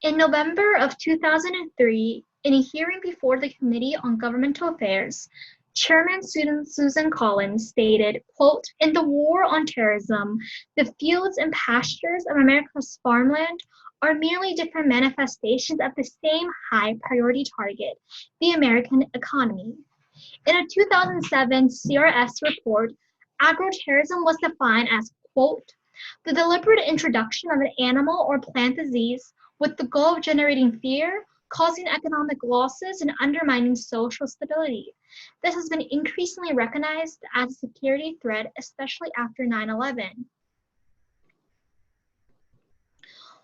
In November of 2003, in a hearing before the Committee on Governmental Affairs, Chairman Susan Collins stated, quote, "In the war on terrorism, the fields and pastures of America's farmland are merely different manifestations of the same high-priority target, the American economy." In a 2007 CRS report, agro-terrorism was defined as, quote, "the deliberate introduction of an animal or plant disease with the goal of generating fear, causing economic losses, and undermining social stability." This has been increasingly recognized as a security threat, especially after 9/11.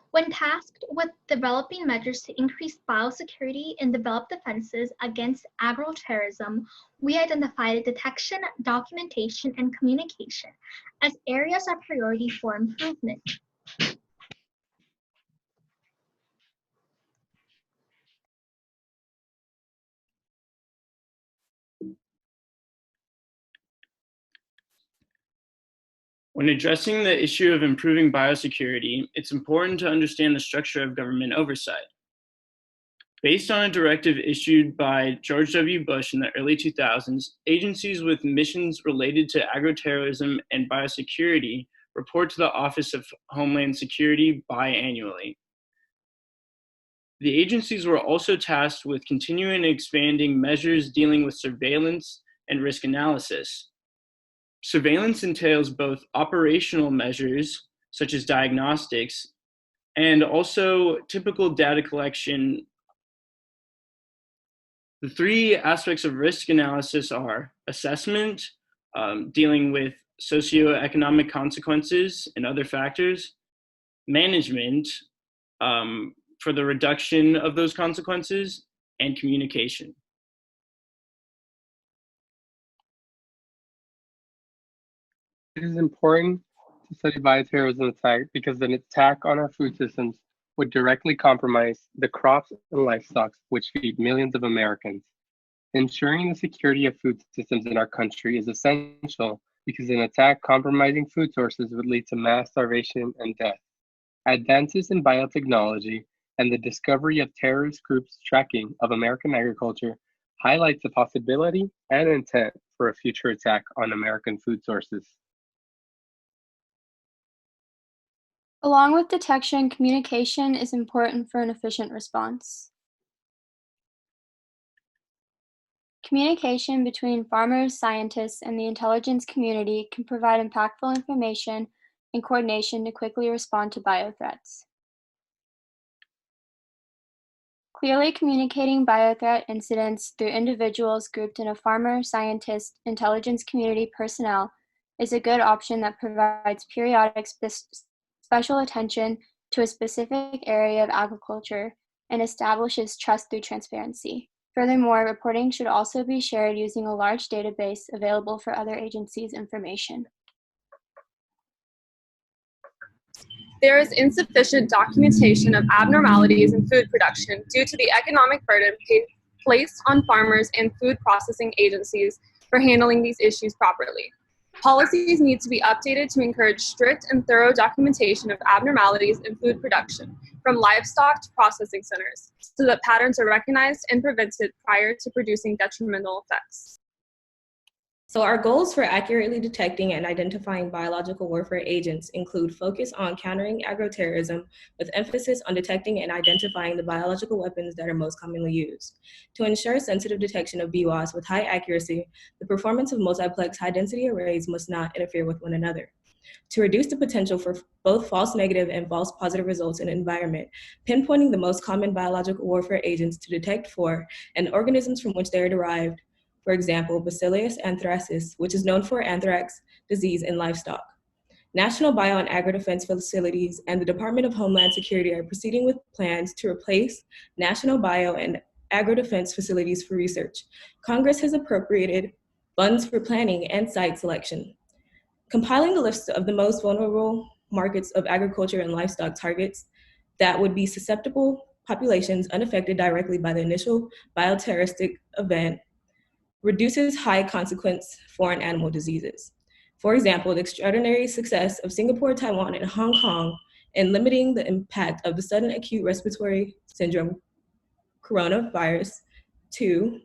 When tasked with developing measures to increase biosecurity and develop defenses against agro-terrorism, we identified detection, documentation, and communication as areas of priority for improvement. When addressing the issue of improving biosecurity, it's important to understand the structure of government oversight. Based on a directive issued by George W. Bush in the early 2000s, agencies with missions related to agro-terrorism and biosecurity report to the Office of Homeland Security biannually. The agencies were also tasked with continuing and expanding measures dealing with surveillance and risk analysis. Surveillance entails both operational measures, such as diagnostics, and also typical data collection. The three aspects of risk analysis are assessment, dealing with socioeconomic consequences and other factors, management, for the reduction of those consequences, and communication. It is important to study bioterrorism attack because an attack on our food systems would directly compromise the crops and livestock which feed millions of Americans. Ensuring the security of food systems in our country is essential because an attack compromising food sources would lead to mass starvation and death. Advances in biotechnology and the discovery of terrorist groups' tracking of American agriculture highlights the possibility and intent for a future attack on American food sources. Along with detection, communication is important for an efficient response. Communication between farmers, scientists, and the intelligence community can provide impactful information and coordination to quickly respond to biothreats. Clearly communicating biothreat incidents through individuals grouped in a farmer, scientist, intelligence community personnel is a good option that provides periodic special attention to a specific area of agriculture and establishes trust through transparency. Furthermore, reporting should also be shared using a large database available for other agencies' information. There is insufficient documentation of abnormalities in food production due to the economic burden placed on farmers and food processing agencies for handling these issues properly. Policies need to be updated to encourage strict and thorough documentation of abnormalities in food production, from livestock to processing centers, so that patterns are recognized and prevented prior to producing detrimental effects. So our goals for accurately detecting and identifying biological warfare agents include focus on countering agro-terrorism with emphasis on detecting and identifying the biological weapons that are most commonly used. To ensure sensitive detection of BWAS with high accuracy, the performance of multiplex high-density arrays must not interfere with one another. To reduce the potential for both false negative and false positive results in an environment, pinpointing the most common biological warfare agents to detect for and organisms from which they are derived, for example, Bacillus anthracis, which is known for anthrax disease in livestock. National bio and agro-defense facilities and the Department of Homeland Security are proceeding with plans to replace national bio and agro-defense facilities for research. Congress has appropriated funds for planning and site selection. Compiling a list of the most vulnerable markets of agriculture and livestock targets that would be susceptible populations unaffected directly by the initial bioterroristic event reduces high consequence foreign animal diseases. For example, the extraordinary success of Singapore, Taiwan, and Hong Kong and limiting the impact of the sudden acute respiratory syndrome coronavirus 2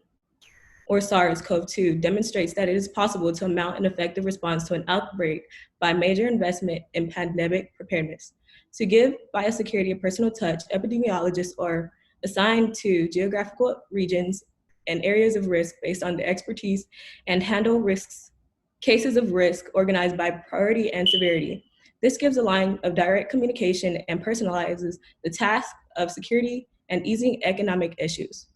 or SARS-CoV-2 demonstrates that it is possible to mount an effective response to an outbreak by major investment in pandemic preparedness. To give biosecurity a personal touch, epidemiologists are assigned to geographical regions and areas of risk based on the expertise and handle cases of risk organized by priority and severity. This gives a line of direct communication and personalizes the task of security and easing economic issues.